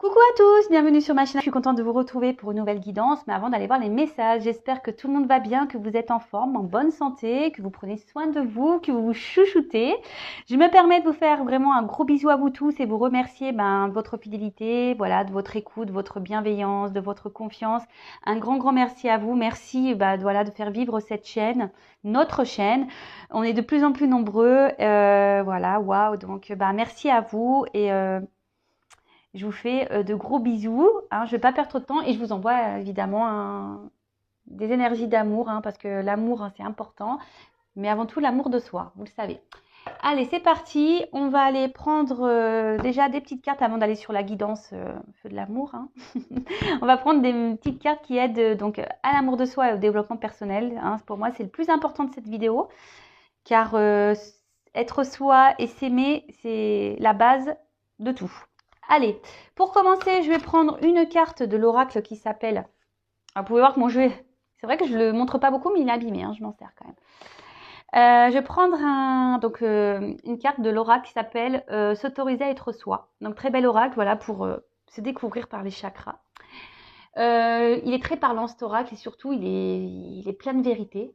Coucou à tous, bienvenue sur ma chaîne. Je suis contente de vous retrouver pour une nouvelle guidance. Mais avant d'aller voir les messages, j'espère que tout le monde va bien, que vous êtes en forme, en bonne santé, que vous prenez soin de vous, que vous vous chouchoutez. Je me permets de vous faire vraiment un gros bisou à vous tous et vous remercier de votre fidélité, voilà, de votre écoute, de votre bienveillance, de votre confiance. Un grand merci à vous. Merci voilà, de faire vivre cette chaîne, notre chaîne. On est de plus en plus nombreux. Voilà, waouh. Donc merci à vous et je vous fais de gros bisous. Je ne vais pas perdre trop de temps et je vous envoie évidemment des énergies d'amour parce que l'amour, c'est important. Mais avant tout, l'amour de soi, vous le savez. Allez, c'est parti. On va aller prendre déjà des petites cartes avant d'aller sur la guidance feu de l'amour. On va prendre des petites cartes qui aident donc à l'amour de soi et au développement personnel. Pour moi, c'est le plus important de cette vidéo. Car être soi et s'aimer, c'est la base de tout. Allez, pour commencer, je vais prendre une carte de l'oracle qui s'appelle... Vous pouvez voir que mon jeu est... C'est vrai que je ne le montre pas beaucoup, mais il est abîmé, je m'en sers quand même. Je vais prendre une carte de l'oracle qui s'appelle S'autoriser à être soi. Donc très bel oracle, voilà, pour se découvrir par les chakras. Il est très parlant cet oracle et surtout il est plein de vérité.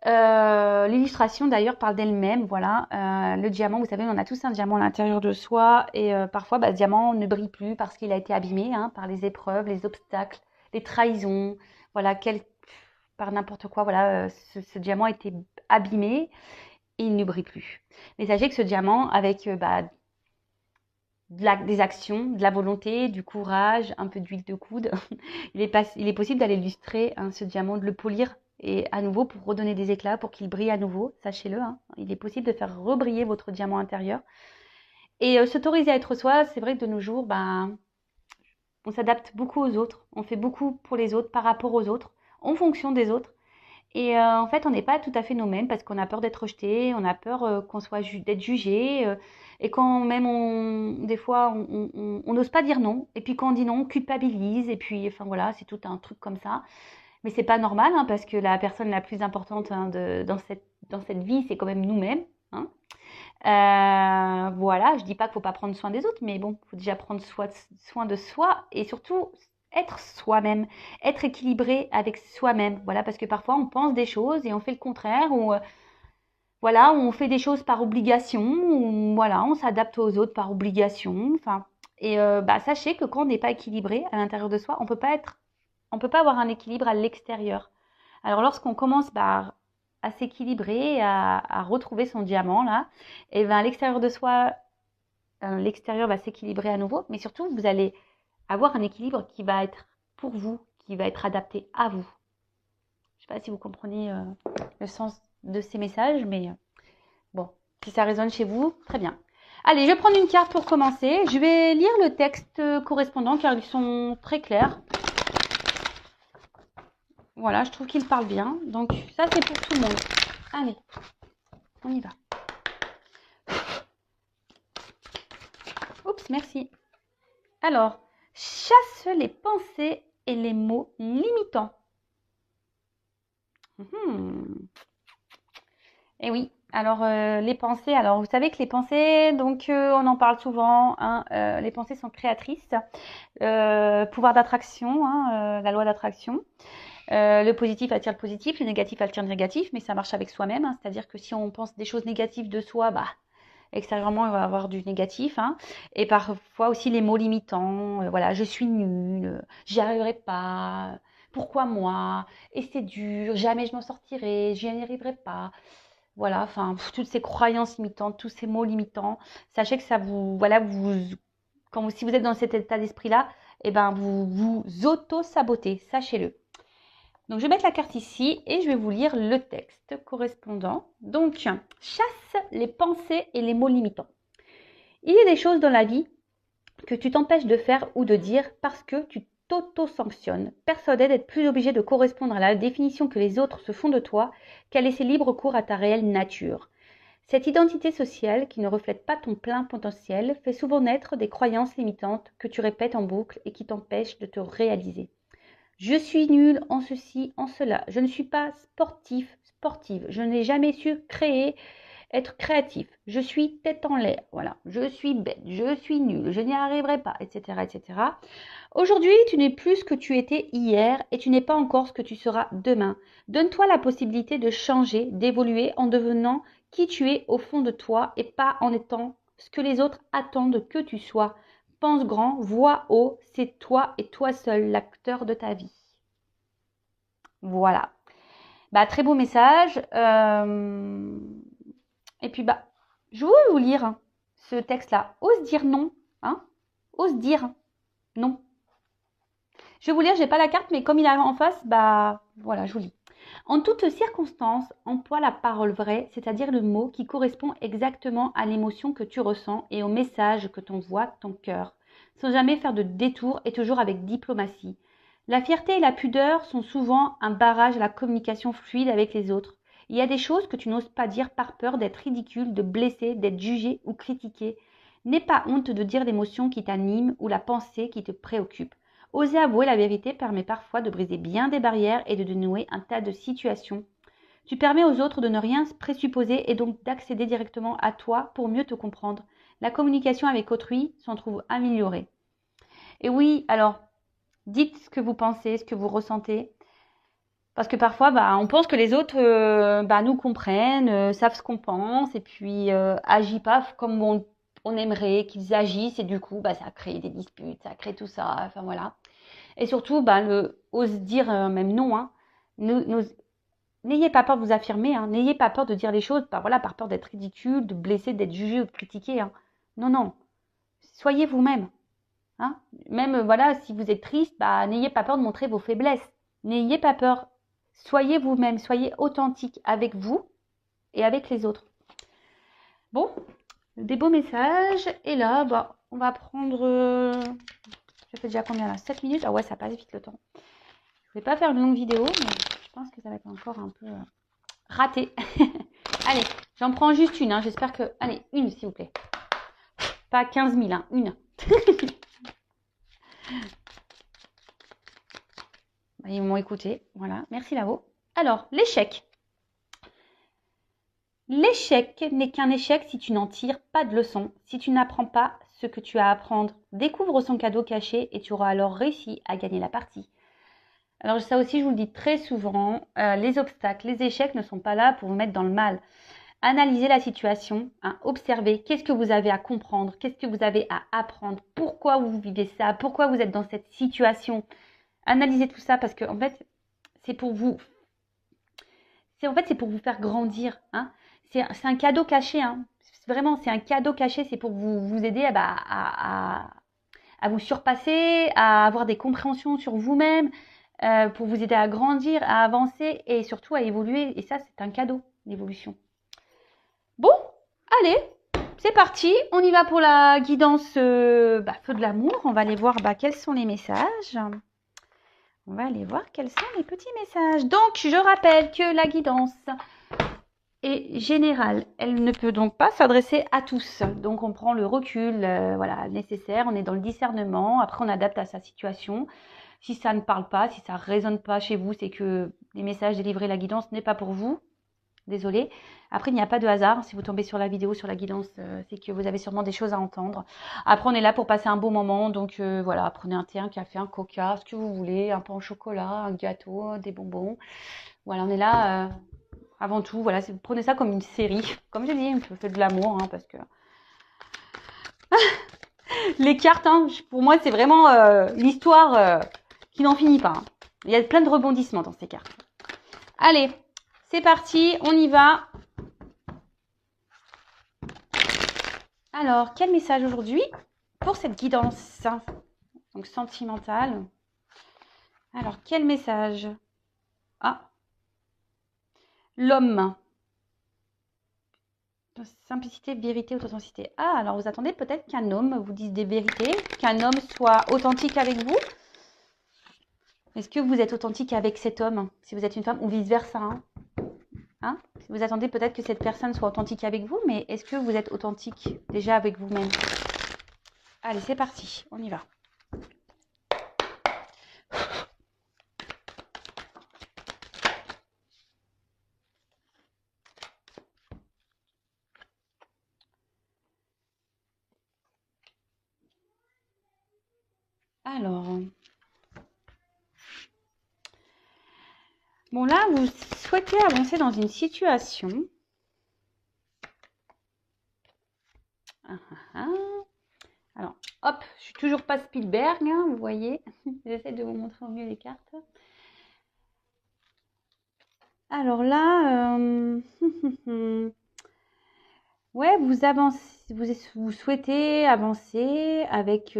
L'illustration d'ailleurs parle d'elle-même, voilà. Le diamant, vous savez, on a tous un diamant à l'intérieur de soi et parfois ce diamant ne brille plus parce qu'il a été abîmé par les épreuves, les obstacles, les trahisons, voilà, par n'importe quoi, voilà, ce diamant a été abîmé et il ne brille plus. Mais sachez que ce diamant, avec des actions, de la volonté, du courage, un peu d'huile de coude, il est possible d'aller illustrer ce diamant, de le polir et à nouveau pour redonner des éclats, pour qu'il brille à nouveau, sachez-le. Il est possible de faire rebriller votre diamant intérieur. Et s'autoriser à être soi, c'est vrai que de nos jours, on s'adapte beaucoup aux autres, on fait beaucoup pour les autres, par rapport aux autres, en fonction des autres. Et en fait, on n'est pas tout à fait nous-mêmes parce qu'on a peur d'être rejeté, on a peur d'être jugé. Et quand même, des fois, on n'ose pas dire non. Et puis quand on dit non, on culpabilise. Et puis, enfin voilà, c'est tout un truc comme ça. Mais c'est pas normal parce que la personne la plus importante dans cette vie, c'est quand même nous-mêmes. Voilà, je dis pas qu'il faut pas prendre soin des autres, mais bon, il faut déjà prendre soin de soi et surtout être soi-même, être équilibré avec soi-même. Voilà, parce que parfois on pense des choses et on fait le contraire ou voilà, on fait des choses par obligation ou voilà, on s'adapte aux autres par obligation. Enfin, et sachez que quand on n'est pas équilibré à l'intérieur de soi, on peut pas avoir un équilibre à l'extérieur. Alors lorsqu'on commence à s'équilibrer, à retrouver son diamant là, et à l'extérieur de soi, l'extérieur va s'équilibrer à nouveau, mais surtout vous allez avoir un équilibre qui va être pour vous, qui va être adapté à vous. Je ne sais pas si vous comprenez le sens de ces messages, mais bon, si ça résonne chez vous, très bien. Allez, je vais prendre une carte pour commencer. Je vais lire le texte correspondant car ils sont très clairs. Voilà, je trouve qu'il parle bien. Donc ça, c'est pour tout le monde. Allez, on y va. Oups, merci. Alors, chasse les pensées et les mots limitants. Et oui, alors les pensées, alors vous savez que les pensées, donc on en parle souvent, les pensées sont créatrices, pouvoir d'attraction, la loi d'attraction. Le positif attire le positif, le négatif attire le négatif, mais ça marche avec soi-même, c'est-à-dire que si on pense des choses négatives de soi, extérieurement, il va y avoir du négatif. Et parfois aussi les mots limitants. Voilà, je suis nulle, j'y arriverai pas. Pourquoi moi? Et c'est dur, jamais je m'en sortirai, j'y arriverai pas. Voilà, enfin, toutes ces croyances limitantes, tous ces mots limitants. Sachez que ça vous, voilà, si vous êtes dans cet état d'esprit-là, vous vous auto-sabotez, sachez-le. Donc, je vais mettre la carte ici et je vais vous lire le texte correspondant. Donc, chasse les pensées et les mots limitants. Il y a des choses dans la vie que tu t'empêches de faire ou de dire parce que tu t'auto-sanctionnes, persuadé d'être plus obligé de correspondre à la définition que les autres se font de toi qu'à laisser libre cours à ta réelle nature. Cette identité sociale qui ne reflète pas ton plein potentiel fait souvent naître des croyances limitantes que tu répètes en boucle et qui t'empêchent de te réaliser. Je suis nulle en ceci, en cela. Je ne suis pas sportive. Je n'ai jamais su créer être créatif. Je suis tête en l'air, voilà. Je suis bête, je suis nulle, je n'y arriverai pas, etc., etc. Aujourd'hui, tu n'es plus ce que tu étais hier et tu n'es pas encore ce que tu seras demain. Donne-toi la possibilité de changer, d'évoluer en devenant qui tu es au fond de toi et pas en étant ce que les autres attendent que tu sois. Pense grand, vois haut, c'est toi et toi seul l'acteur de ta vie. Voilà. Bah, très beau message. Et puis, bah, je veux vous lire ce texte-là. Ose dire non. Hein? Ose dire non. Je vais vous lire, j'ai pas la carte, mais comme il est en face, bah voilà, je vous lis. En toutes circonstances, emploie la parole vraie, c'est-à-dire le mot qui correspond exactement à l'émotion que tu ressens et au message que t'envoie ton cœur, sans jamais faire de détour et toujours avec diplomatie. La fierté et la pudeur sont souvent un barrage à la communication fluide avec les autres. Il y a des choses que tu n'oses pas dire par peur d'être ridicule, de blesser, d'être jugé ou critiqué. N'aie pas honte de dire l'émotion qui t'anime ou la pensée qui te préoccupe. Oser avouer la vérité permet parfois de briser bien des barrières et de dénouer un tas de situations. Tu permets aux autres de ne rien présupposer et donc d'accéder directement à toi pour mieux te comprendre. La communication avec autrui s'en trouve améliorée. Et oui, alors, dites ce que vous pensez, ce que vous ressentez. Parce que parfois, on pense que les autres nous comprennent, savent ce qu'on pense et puis agissent pas comme on aimerait qu'ils agissent. Et du coup, ça crée des disputes, ça crée tout ça. Enfin voilà. Et surtout, ose dire même non. Hein. N'ayez pas peur de vous affirmer. Hein. N'ayez pas peur de dire les choses par peur d'être ridicule, de blesser, d'être jugé ou de critiquer. Hein. Non, non. Soyez vous-même. Hein. Même si vous êtes triste, n'ayez pas peur de montrer vos faiblesses. N'ayez pas peur. Soyez vous-même. Soyez authentique avec vous et avec les autres. Bon, des beaux messages. Et là, on va prendre... Ça fait déjà combien là? 7 minutes? Ah ouais, ça passe vite le temps. Je ne vais pas faire une longue vidéo, mais je pense que ça va être encore un peu raté. Allez, j'en prends juste une. Hein. J'espère que... Allez, une s'il vous plaît. Pas 15 000, hein, une. Ils m'ont écouté. Voilà, merci Lavo. Alors, l'échec. L'échec n'est qu'un échec si tu n'en tires pas de leçon, si tu n'apprends pas ce que tu as à apprendre. Découvre son cadeau caché et tu auras alors réussi à gagner la partie. Alors ça aussi, je vous le dis très souvent, les obstacles, les échecs ne sont pas là pour vous mettre dans le mal. Analysez la situation, hein, observez qu'est-ce que vous avez à comprendre, qu'est-ce que vous avez à apprendre, pourquoi vous vivez ça, pourquoi vous êtes dans cette situation. Analysez tout ça parce que en fait, c'est pour vous. C'est pour vous faire grandir. Hein. C'est un cadeau caché. Hein. Vraiment, c'est un cadeau caché. C'est pour vous aider à vous surpasser, à avoir des compréhensions sur vous-même, pour vous aider à grandir, à avancer et surtout à évoluer. Et ça, c'est un cadeau, l'évolution. Bon, allez, c'est parti. On y va pour la guidance feu de l'amour. On va aller voir quels sont les messages. On va aller voir quels sont les petits messages. Donc, je rappelle que la guidance est générale. Elle ne peut donc pas s'adresser à tous. Donc, on prend le recul nécessaire. On est dans le discernement. Après, on adapte à sa situation. Si ça ne parle pas, si ça ne résonne pas chez vous, c'est que les messages délivrés, la guidance n'est pas pour vous. Désolée. Après, il n'y a pas de hasard. Si vous tombez sur la vidéo, sur la guidance, c'est que vous avez sûrement des choses à entendre. Après, on est là pour passer un beau moment. Donc, prenez un thé, un café, un coca, ce que vous voulez, un pain au chocolat, un gâteau, des bonbons. Voilà, on est là avant tout. Voilà, prenez ça comme une série. Comme je dis, je fais de l'amour, hein, parce que... Les cartes, hein, pour moi, c'est vraiment l'histoire qui n'en finit pas. Hein. Il y a plein de rebondissements dans ces cartes. Allez, c'est parti, on y va. Alors, quel message aujourd'hui pour cette guidance donc sentimentale? Alors, quel message? Ah, l'homme. Simplicité, vérité, authenticité. Ah, alors vous attendez peut-être qu'un homme vous dise des vérités, qu'un homme soit authentique avec vous. Est-ce que vous êtes authentique avec cet homme, si vous êtes une femme, ou vice-versa hein? Vous attendez peut-être que cette personne soit authentique avec vous, mais est-ce que vous êtes authentique déjà avec vous-même? Allez, c'est parti, on y va. Alors, bon là, vous souhaitez avancer dans une situation. Ah, ah, ah. Alors, hop, je suis toujours pas Spielberg, hein, vous voyez. J'essaie de vous montrer au mieux les cartes. Alors là, ouais, vous avancez, vous souhaitez avancer avec,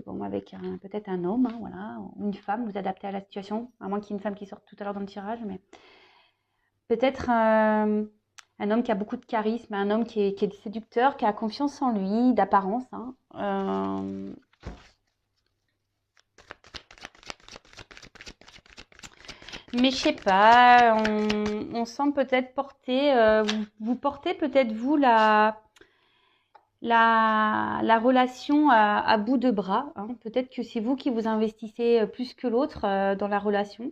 bon, avec peut-être un homme, hein, voilà, ou une femme, vous adaptez à la situation, à moins qu'il y ait une femme qui sorte tout à l'heure dans le tirage, mais peut-être un homme qui a beaucoup de charisme, un homme qui est séducteur, qui a confiance en lui, d'apparence, hein. Mais je sais pas, on sent peut-être porter, vous portez peut-être vous la relation à bout de bras, hein. Peut-être que c'est vous qui vous investissez plus que l'autre dans la relation.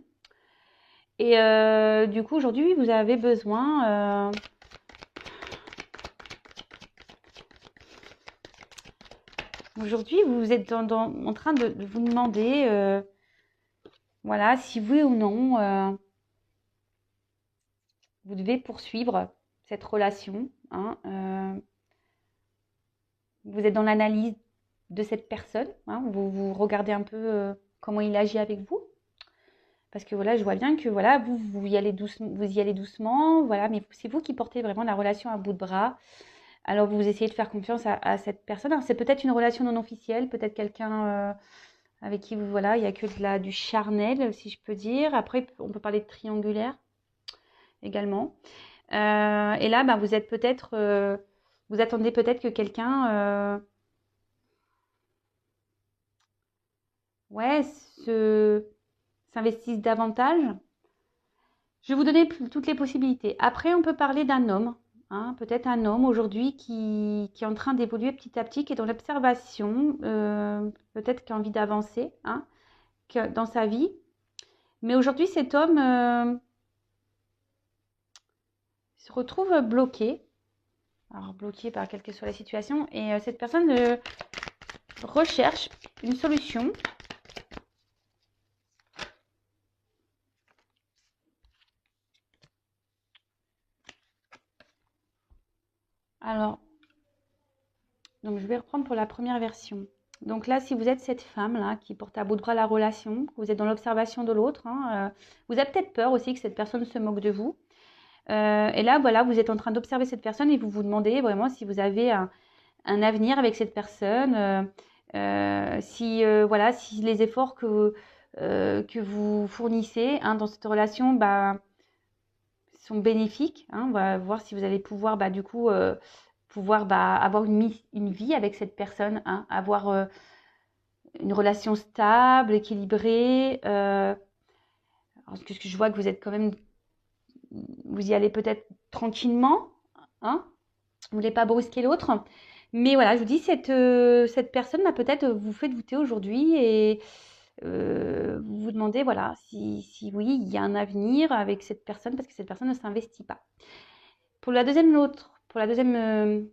Et du coup, aujourd'hui, vous avez besoin. Aujourd'hui, vous êtes en train de vous demander, voilà, si oui ou non, vous devez poursuivre cette relation, hein. Vous êtes dans l'analyse de cette personne, hein. Vous regardez un peu comment il agit avec vous. Parce que voilà, je vois bien que voilà, vous y allez doucement, voilà, mais c'est vous qui portez vraiment la relation à bout de bras. Alors vous essayez de faire confiance à cette personne. Alors, c'est peut-être une relation non officielle, peut-être quelqu'un avec qui vous voilà, il y a que du charnel, si je peux dire. Après, on peut parler de triangulaire également. Et là, bah, vous êtes peut-être, vous attendez peut-être que quelqu'un, ouais, s'investisse davantage. Je vais vous donner toutes les possibilités. Après, on peut parler d'un homme, hein, peut-être un homme aujourd'hui qui est en train d'évoluer petit à petit, qui est dans l'observation, peut-être qui a envie d'avancer, hein, dans sa vie. Mais aujourd'hui, cet homme se retrouve bloqué. Alors, bloqué par quelle que soit la situation. Et cette personne recherche une solution. Alors, donc je vais reprendre pour la première version. Donc là, si vous êtes cette femme-là qui porte à bout de bras la relation, vous êtes dans l'observation de l'autre, hein, vous avez peut-être peur aussi que cette personne se moque de vous. Et là, voilà, vous êtes en train d'observer cette personne et vous vous demandez vraiment si vous avez un avenir avec cette personne, si, voilà, si les efforts que vous fournissez, hein, dans cette relation bah, sont bénéfiques, hein. On va voir si vous allez pouvoir bah, du coup pouvoir bah, avoir une vie avec cette personne, hein, avoir une relation stable, équilibrée. Parce que je vois que vous êtes quand même, vous y allez peut-être tranquillement, hein, vous ne voulez pas brusquer l'autre. Mais voilà, je vous dis, cette personne, bah, peut-être vous fait douter aujourd'hui et vous vous demandez, voilà, si oui, il y a un avenir avec cette personne parce que cette personne ne s'investit pas. Pour la deuxième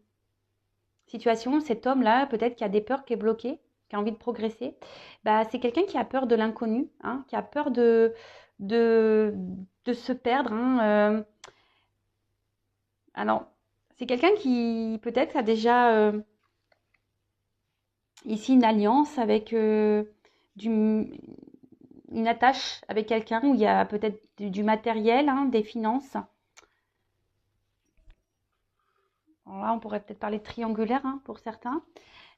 situation, cet homme-là, peut-être qui a des peurs, qui est bloqué, qui a envie de progresser, bah, c'est quelqu'un qui a peur de l'inconnu, hein, qui a peur de, de se perdre, hein. Alors, c'est quelqu'un qui peut-être a déjà ici une alliance avec une attache avec quelqu'un où il y a peut-être du matériel, hein, des finances. Alors là, on pourrait peut-être parler de triangulaire, hein, pour certains.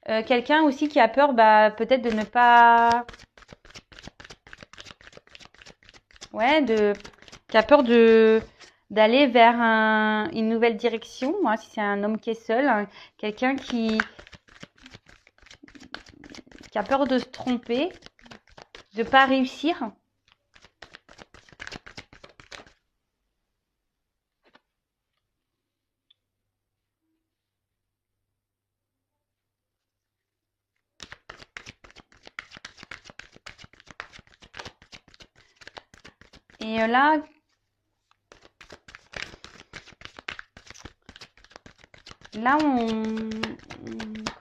Quelqu'un aussi qui a peur bah, peut-être de ne pas... Ouais, qui a peur d'aller vers une nouvelle direction, hein, si c'est un homme qui est seul, hein, quelqu'un qui a peur de se tromper, de ne pas réussir. Et là,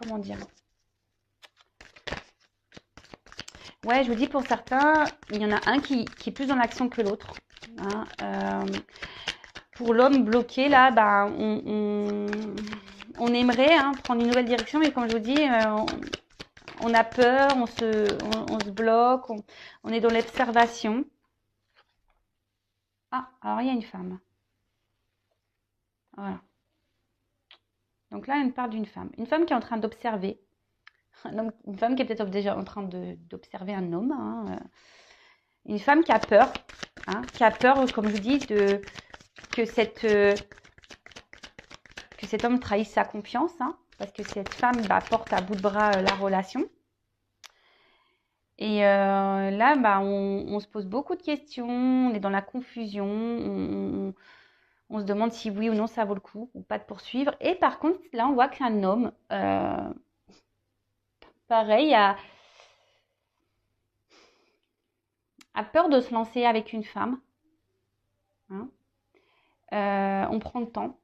comment dire? Ouais, je vous dis pour certains, il y en a un qui est plus dans l'action que l'autre. Hein. Pour l'homme bloqué, là, bah, on aimerait hein, prendre une nouvelle direction, mais comme je vous dis, on a peur, on se bloque, on est dans l'observation. Ah, alors il y a une femme. Voilà. Donc là, on parle d'une femme. Une femme qui est en train d'observer. Une femme qui est peut-être déjà en train d'observer un homme. Hein. Une femme qui a peur. Hein, qui a peur, comme je vous dis, que cet homme trahisse sa confiance. Hein, parce que cette femme bah, porte à bout de bras la relation. Et là, bah, on se pose beaucoup de questions. On est dans la confusion. On se demande si oui ou non ça vaut le coup ou pas de poursuivre. Et par contre, là, on voit qu'un homme, pareil, a peur de se lancer avec une femme. Hein. On prend le temps.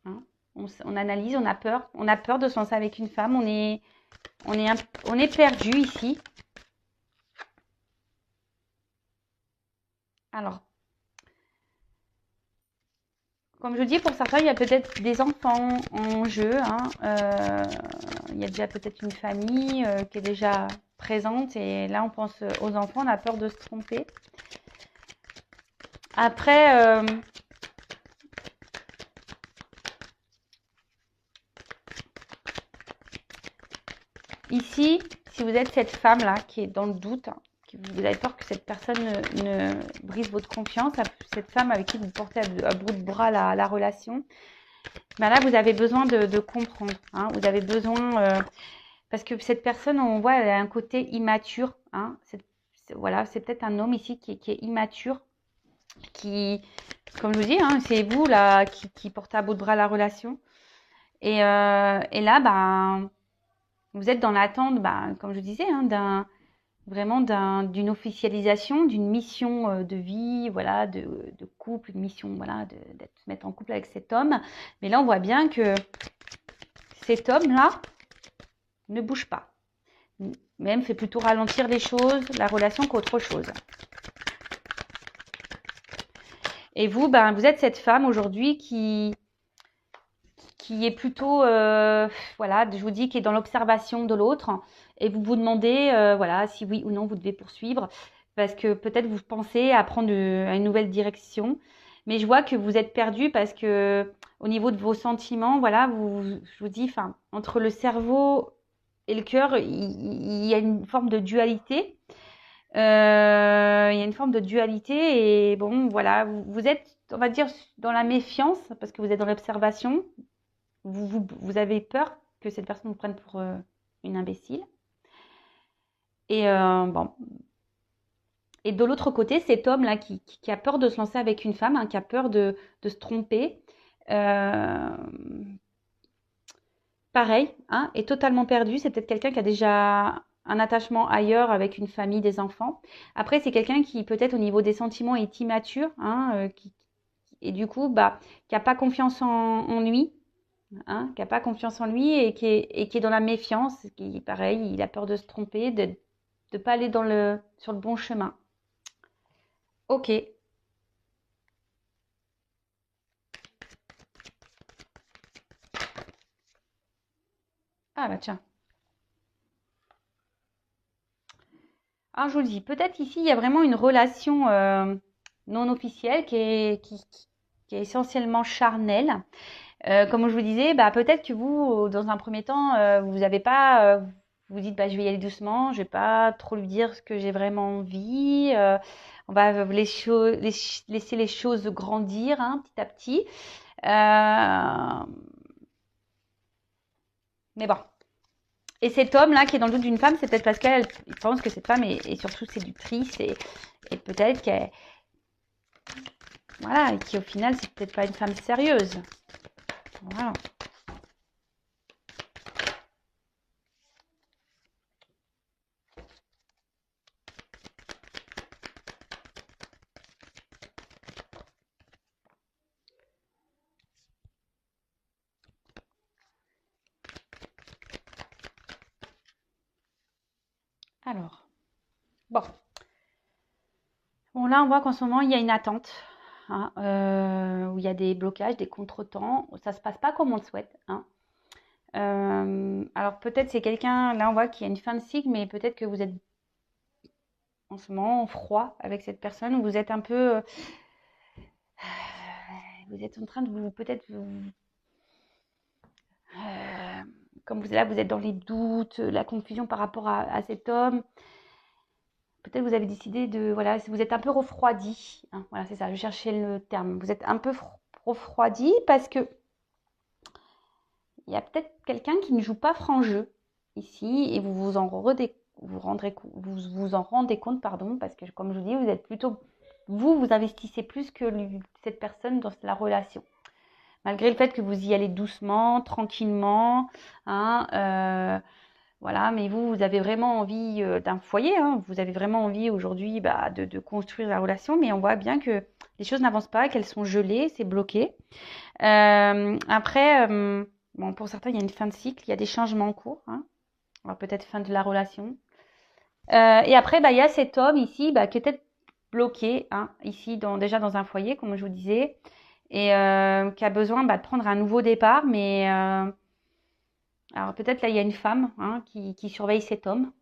Hein. On analyse, on a peur. On a peur de se lancer avec une femme. On est perdu ici. Alors, comme je dis, pour certains, il y a peut-être des enfants en jeu. Hein. Il y a déjà peut-être une famille qui est déjà présente. Et là, on pense aux enfants. On a peur de se tromper. Après, ici, si vous êtes cette femme-là qui est dans le doute, hein, vous avez peur que cette personne ne brise votre confiance, cette femme avec qui vous portez à bout de bras la relation, ben là, vous avez besoin de comprendre. Hein, vous avez besoin, parce que cette personne, on voit, elle a un côté immature. Hein, voilà, c'est peut-être un homme ici qui est immature, qui, comme je vous dis, hein, c'est vous là qui portez à bout de bras la relation. Et là, ben, vous êtes dans l'attente, ben, comme je disais, hein, vraiment d'une officialisation, d'une mission de vie, voilà, de couple, une mission, voilà, d'être se mettre en couple avec cet homme. Mais là, on voit bien que cet homme-là ne bouge pas. Même fait plutôt ralentir les choses, la relation qu'autre chose. Et vous, ben, vous êtes cette femme aujourd'hui qui est plutôt, voilà, je vous dis, qui est dans l'observation de l'autre. Et vous vous demandez, voilà, si oui ou non vous devez poursuivre. Parce que peut-être vous pensez à prendre une nouvelle direction. Mais je vois que vous êtes perdu parce que au niveau de vos sentiments, voilà, je vous dis, enfin, entre le cerveau et le cœur, il y a une forme de dualité. Il y a une forme de dualité et bon, voilà, vous êtes, on va dire, dans la méfiance parce que vous êtes dans l'observation. Vous avez peur que cette personne vous prenne pour une imbécile. Et bon. Et de l'autre côté, cet homme-là qui a peur de se lancer avec une femme, hein, qui a peur de se tromper, euh, pareil, hein, est totalement perdu. C'est peut-être quelqu'un qui a déjà un attachement ailleurs avec une famille, des enfants. Après, c'est quelqu'un qui peut-être au niveau des sentiments est immature, hein, et du coup, bah, qui n'a pas confiance en lui. Hein, qui n'a pas confiance en lui et qui est dans la méfiance, qui pareil, il a peur de se tromper, de ne pas aller sur le bon chemin. Ok. Ah bah tiens. Alors je vous le dis, peut-être ici il y a vraiment une relation non officielle qui est essentiellement charnelle. Comme je vous disais, bah, peut-être que vous, dans un premier temps, vous n'avez pas, vous dites, bah, je vais y aller doucement, je vais pas trop lui dire ce que j'ai vraiment envie. On va laisser les choses grandir hein, petit à petit. Mais bon. Et cet homme-là qui est dans le doute d'une femme, c'est peut-être parce qu'elle pense que cette femme est surtout séductrice et peut-être qu'elle, voilà, et qui au final, c'est peut-être pas une femme sérieuse. Voilà. Alors. Bon. Bon, là, on voit qu'en ce moment, il y a une attente, hein, où il y a des blocages, des contretemps. Ça se passe pas comme on le souhaite, hein. Alors peut-être c'est quelqu'un, là on voit qu'il y a une fin de cycle, mais peut-être que vous êtes en ce moment en froid avec cette personne, ou vous êtes un peu, vous êtes en train de vous, peut-être, comme vous là, vous êtes dans les doutes, la confusion par rapport à cet homme. Peut-être vous avez décidé de, voilà, vous êtes un peu refroidi, hein, voilà, c'est ça, je cherchais le terme. Vous êtes un peu refroidi parce que il y a peut-être quelqu'un qui ne joue pas franc jeu ici et vous en rendez compte, pardon, parce que comme je vous dis, vous êtes plutôt, vous investissez plus que cette personne dans la relation. Malgré le fait que vous y allez doucement, tranquillement, hein, voilà, mais vous avez vraiment envie d'un foyer, hein, vous avez vraiment envie aujourd'hui de construire la relation, mais on voit bien que les choses n'avancent pas, qu'elles sont gelées, c'est bloqué. Après, bon, pour certains, il y a une fin de cycle, il y a des changements en cours, hein. Alors peut-être fin de la relation. Et après, il y a cet homme ici qui est peut-être bloqué, hein, ici, déjà dans un foyer, comme je vous disais, et qui a besoin de prendre un nouveau départ. Mais alors peut-être là, il y a une femme, hein, qui surveille cet homme,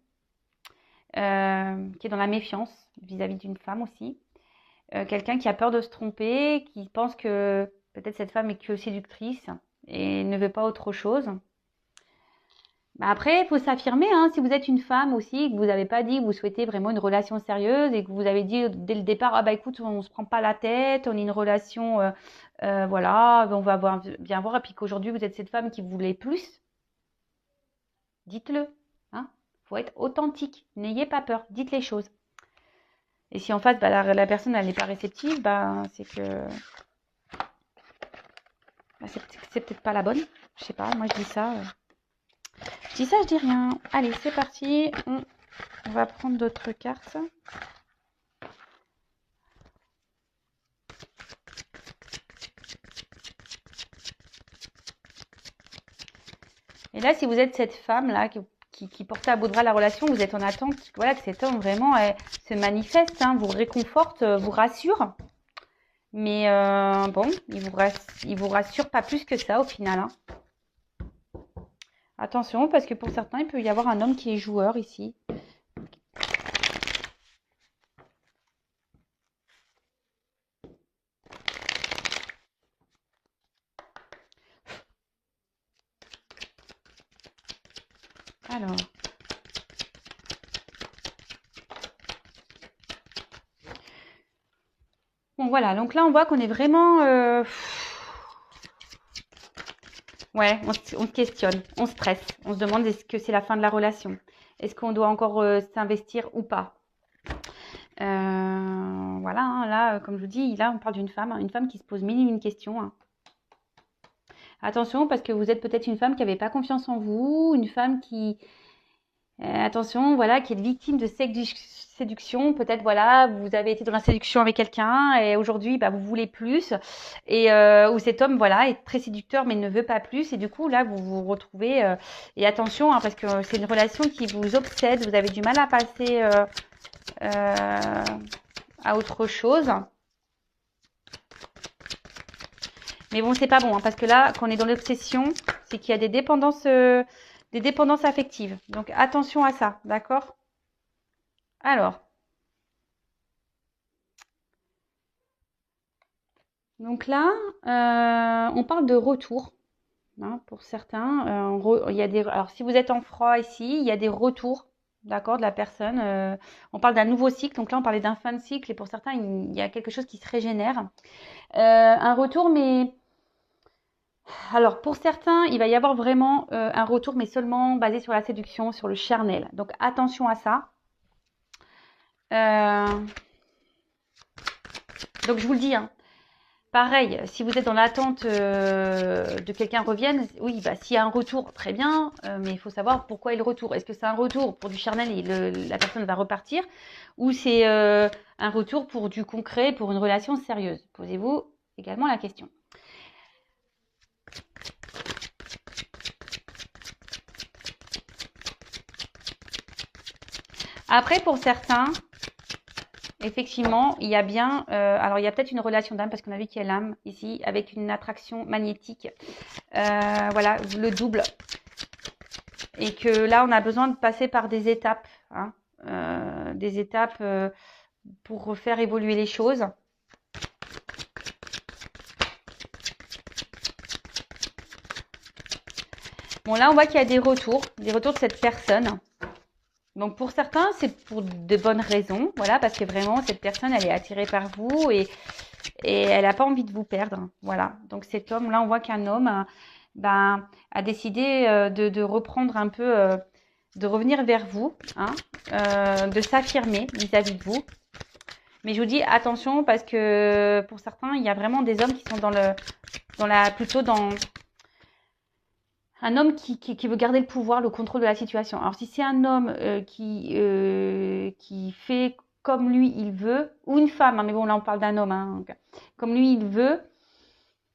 qui est dans la méfiance vis-à-vis d'une femme aussi. Quelqu'un qui a peur de se tromper, qui pense que peut-être cette femme est que séductrice et ne veut pas autre chose. Après, il faut s'affirmer, hein, si vous êtes une femme aussi, que vous n'avez pas dit que vous souhaitez vraiment une relation sérieuse et que vous avez dit dès le départ, ah écoute, on ne se prend pas la tête, on est une relation, voilà, on va bien voir, et puis qu'aujourd'hui vous êtes cette femme qui voulait plus, dites-le, hein, faut être authentique, n'ayez pas peur, dites les choses. Et si en face, la personne elle n'est pas réceptive, c'est que c'est peut-être pas la bonne, je sais pas, moi je dis ça. Je dis ça, je dis rien. Allez, c'est parti. On va prendre d'autres cartes. Et là, si vous êtes cette femme-là qui porte à bout de bras la relation, vous êtes en attente, voilà, que cet homme vraiment se manifeste, hein, vous réconforte, vous rassure. Mais bon, il vous rassure pas plus que ça au final, hein. Attention, parce que pour certains, il peut y avoir un homme qui est joueur ici. Alors. Bon, voilà. Donc là, on voit qu'on est vraiment... Ouais, on se questionne, on stresse. On se demande est-ce que c'est la fin de la relation? Est-ce qu'on doit encore s'investir ou pas? Voilà, hein, là, comme je vous dis, là, on parle d'une femme, hein, une femme qui se pose mille et une questions, hein. Attention, parce que vous êtes peut-être une femme qui n'avait pas confiance en vous, une femme qui, attention, voilà, qui est victime de séduction. Peut-être, voilà, vous avez été dans la séduction avec quelqu'un et aujourd'hui, vous voulez plus. Et où cet homme, voilà, est très séducteur mais ne veut pas plus. Et du coup, là, vous vous retrouvez. Et attention, hein, parce que c'est une relation qui vous obsède. Vous avez du mal à passer à autre chose. Mais bon, c'est pas bon, hein, parce que là, quand on est dans l'obsession, c'est qu'il y a des dépendances affectives. Donc, attention à ça, d'accord? Alors. Donc là, on parle de retour, hein, pour certains. Il y a alors, si vous êtes en froid ici, il y a des retours, d'accord, de la personne. On parle d'un nouveau cycle. Donc là, on parlait d'un fin de cycle. Et pour certains, il y a quelque chose qui se régénère. Un retour, mais... Alors, pour certains, il va y avoir vraiment un retour, mais seulement basé sur la séduction, sur le charnel. Donc, attention à ça. Donc, je vous le dis, hein. Pareil, si vous êtes dans l'attente de quelqu'un revienne, oui, s'il y a un retour, très bien, mais il faut savoir pourquoi est le retour. Est-ce que c'est un retour pour du charnel et la personne va repartir, ou c'est un retour pour du concret, pour une relation sérieuse? Posez-vous également la question. Après, pour certains, effectivement, il y a bien, alors il y a peut-être une relation d'âme parce qu'on a vu qu'il y a l'âme ici avec une attraction magnétique, voilà, le double, et que là on a besoin de passer par des étapes, hein, pour faire évoluer les choses. Bon, là on voit qu'il y a des retours de cette personne. Donc pour certains, c'est pour de bonnes raisons, voilà, parce que vraiment cette personne, elle est attirée par vous et elle n'a pas envie de vous perdre, voilà. Donc cet homme, là, on voit qu'un homme, a décidé de reprendre un peu, de revenir vers vous, hein, de s'affirmer vis-à-vis de vous. Mais je vous dis attention parce que pour certains, il y a vraiment des hommes qui sont plutôt dans un homme qui veut garder le pouvoir, le contrôle de la situation. Alors si c'est un homme qui fait comme lui il veut, ou une femme, hein, mais bon là on parle d'un homme, hein, donc, comme lui il veut,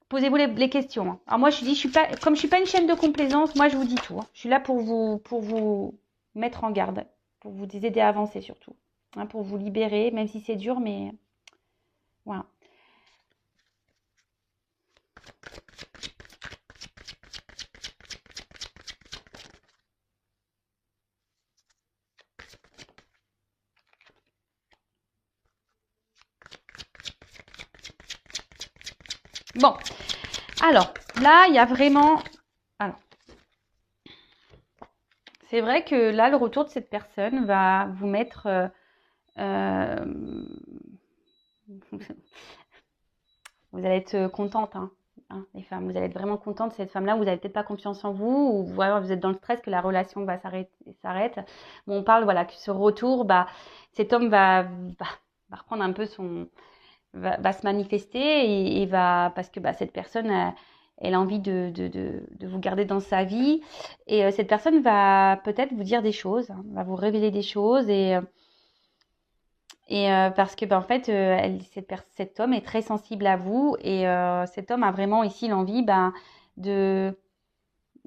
posez-vous les questions. Hein. Alors moi je dis, comme je suis pas une chaîne de complaisance, moi je vous dis tout. Hein. Je suis là pour vous mettre en garde, pour vous aider à avancer surtout, hein, pour vous libérer, même si c'est dur, mais voilà. Bon, alors là, il y a vraiment... Alors, c'est vrai que là, le retour de cette personne va vous mettre... vous allez être contente, hein, les femmes. Vous allez être vraiment contente de cette femme-là. Vous n'avez peut-être pas confiance en vous, ou voilà, vous êtes dans le stress que la relation va s'arrête. Bon, on parle, voilà, que ce retour, cet homme va reprendre un peu va se manifester et va, parce que cette personne, elle a envie de vous garder dans sa vie. Et cette personne va peut-être vous dire des choses, hein, va vous révéler des choses parce que en fait cet homme est très sensible à vous et cet homme a vraiment ici l'envie de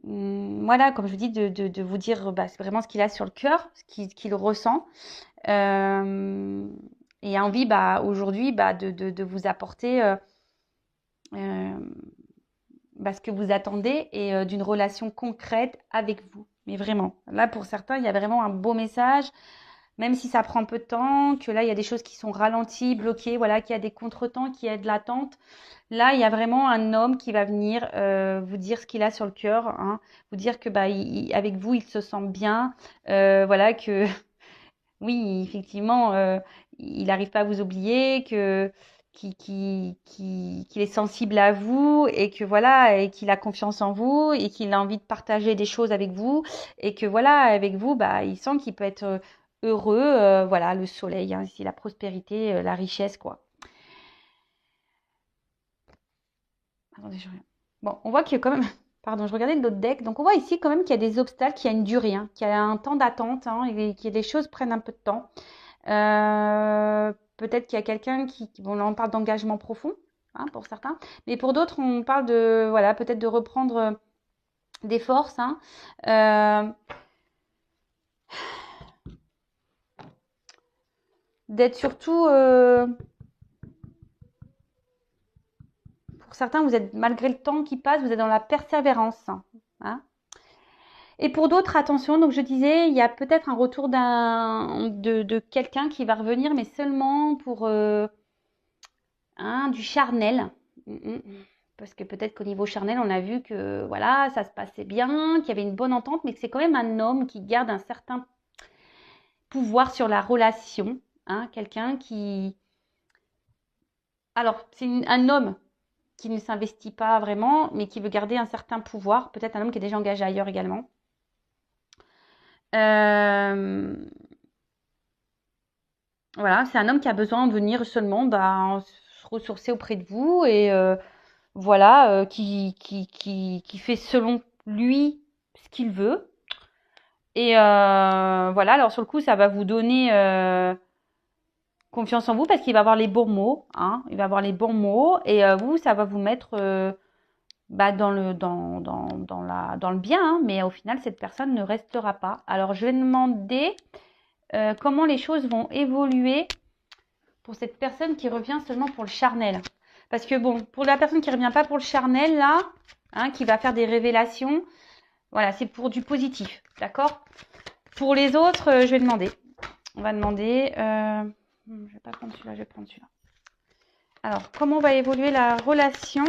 voilà, comme je vous dis, de vous dire c'est vraiment ce qu'il a sur le cœur, ce qu'il ressent, et a envie aujourd'hui de vous apporter ce que vous attendez et d'une relation concrète avec vous. Mais vraiment, là pour certains, il y a vraiment un beau message. Même si ça prend peu de temps, que là, il y a des choses qui sont ralenties, bloquées, voilà, qu'il y a des contretemps, qu'il y a de l'attente. Là, il y a vraiment un homme qui va venir vous dire ce qu'il a sur le cœur, hein, vous dire que avec vous, il se sent bien, voilà, que oui, effectivement, il n'arrive pas à vous oublier, qu'il est sensible à vous et que voilà, et qu'il a confiance en vous et qu'il a envie de partager des choses avec vous et que voilà, avec vous, il sent qu'il peut être heureux, voilà, le soleil, hein, ici, la prospérité, la richesse, quoi. Attendez, je regarde. Bon, on voit qu'il y a quand même... Pardon, je regardais l'autre deck. Donc, on voit ici quand même qu'il y a des obstacles, qu'il y a une durée, hein, qu'il y a un temps d'attente, hein, et que les choses prennent un peu de temps. Peut-être qu'il y a quelqu'un bon, là, on parle d'engagement profond, hein, pour certains. Mais pour d'autres, on parle de, voilà, peut-être de reprendre des forces, hein. D'être surtout... pour certains, vous êtes, malgré le temps qui passe, vous êtes dans la persévérance, hein. Et pour d'autres, attention, donc je disais, il y a peut-être un retour de quelqu'un qui va revenir, mais seulement pour du charnel. Parce que peut-être qu'au niveau charnel, on a vu que voilà, ça se passait bien, qu'il y avait une bonne entente, mais que c'est quand même un homme qui garde un certain pouvoir sur la relation. Hein, quelqu'un qui... Alors, c'est un homme qui ne s'investit pas vraiment, mais qui veut garder un certain pouvoir. Peut-être un homme qui est déjà engagé ailleurs également. Voilà, c'est un homme qui a besoin de venir seulement se ressourcer auprès de vous et voilà, qui fait selon lui ce qu'il veut. Et voilà, alors sur le coup, ça va vous donner confiance en vous parce qu'il va avoir les bons mots, hein, il va avoir les bons mots et vous, ça va vous mettre dans le bien, hein, mais au final, cette personne ne restera pas. Alors, je vais demander comment les choses vont évoluer pour cette personne qui revient seulement pour le charnel. Parce que bon, pour la personne qui ne revient pas pour le charnel, là, hein, qui va faire des révélations, voilà, c'est pour du positif, d'accord? Pour les autres, je vais demander. On va demander... je ne vais pas prendre celui-là, je vais prendre celui-là. Alors, comment va évoluer la relation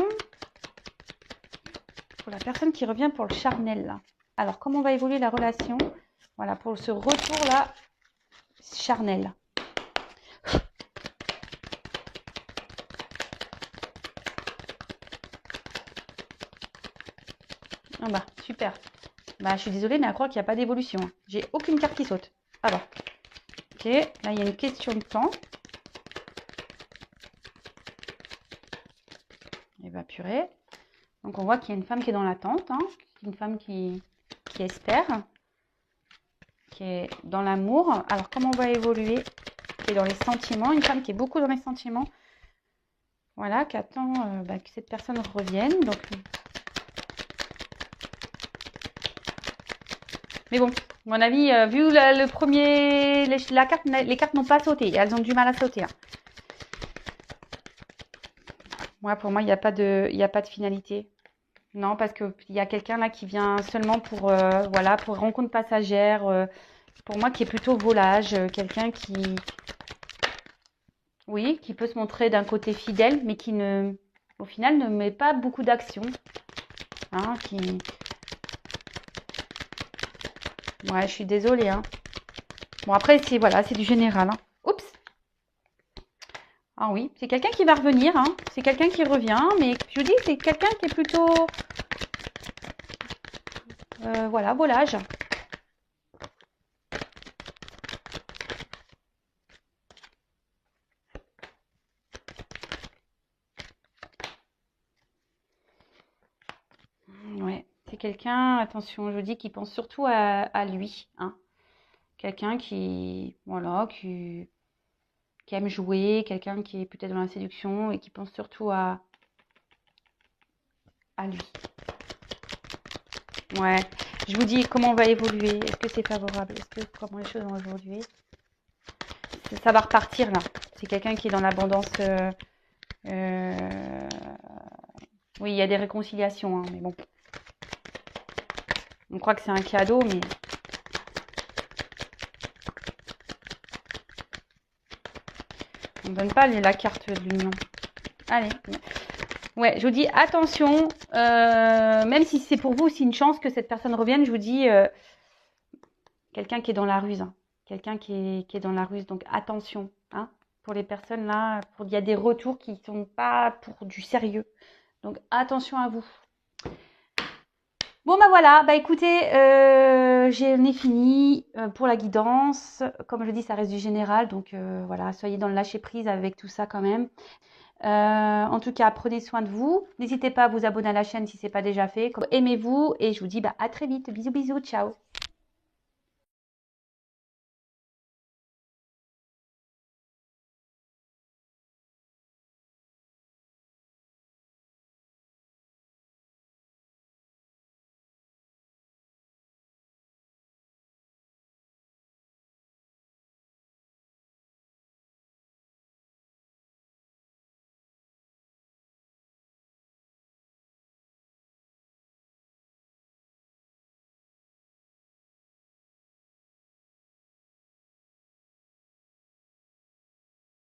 pour la personne qui revient pour le charnel, là? Alors, comment va évoluer la relation? Voilà, pour ce retour-là, charnel. Ah bah, super. Bah, je suis désolée, mais à croire qu'il n'y a pas d'évolution. J'ai aucune carte qui saute. Alors, ok, là, il y a une question de temps. Et bah, purée. Donc, on voit qu'il y a une femme qui est dans l'attente. Hein. Une femme qui espère. Qui est dans l'amour. Alors, comment on va évoluer? Qui est dans les sentiments. Une femme qui est beaucoup dans les sentiments. Voilà, qui attend que cette personne revienne. Donc, mais bon, à mon avis, vu le premier, les cartes n'ont pas sauté. Elles ont du mal à sauter. Hein. Ouais, pour moi, il n'y a pas de finalité. Non, parce qu'il y a quelqu'un là qui vient seulement pour, voilà, pour rencontre passagère. Pour moi, qui est plutôt volage. Quelqu'un qui, oui, qui peut se montrer d'un côté fidèle, mais qui ne, au final, ne met pas beaucoup d'action. Hein, ouais, je suis désolée. Hein. Bon, après, c'est voilà, c'est du général. Hein. Oups. Ah oui, c'est quelqu'un qui va revenir. Hein. C'est quelqu'un qui revient, mais je vous dis, c'est quelqu'un qui est plutôt, voilà, volage. Ouais, c'est quelqu'un, attention, je vous dis, qui pense surtout à lui. Hein. Quelqu'un qui, voilà, qui aime jouer, quelqu'un qui est peut-être dans la séduction et qui pense surtout à lui. Ouais, je vous dis comment on va évoluer. Est-ce que c'est favorable? Comment les choses vont évoluer? Ça va repartir là. C'est quelqu'un qui est dans l'abondance. Oui, il y a des réconciliations, hein, mais bon. On croit que c'est un cadeau, mais on ne donne pas la carte de l'union. Allez. Ouais, je vous dis attention, même si c'est pour vous aussi une chance que cette personne revienne, je vous dis quelqu'un qui est dans la ruse. Hein. Quelqu'un qui est dans la ruse, donc attention. Hein, pour les personnes là, il y a des retours qui ne sont pas pour du sérieux. Donc attention à vous. Bon bah voilà, bah écoutez, j'en ai fini pour la guidance. Comme je dis, ça reste du général, donc voilà, soyez dans le lâcher prise avec tout ça quand même. En tout cas, prenez soin de vous. N'hésitez pas à vous abonner à la chaîne si ce n'est pas déjà fait. Aimez-vous et je vous dis à très vite. Bisous bisous, ciao.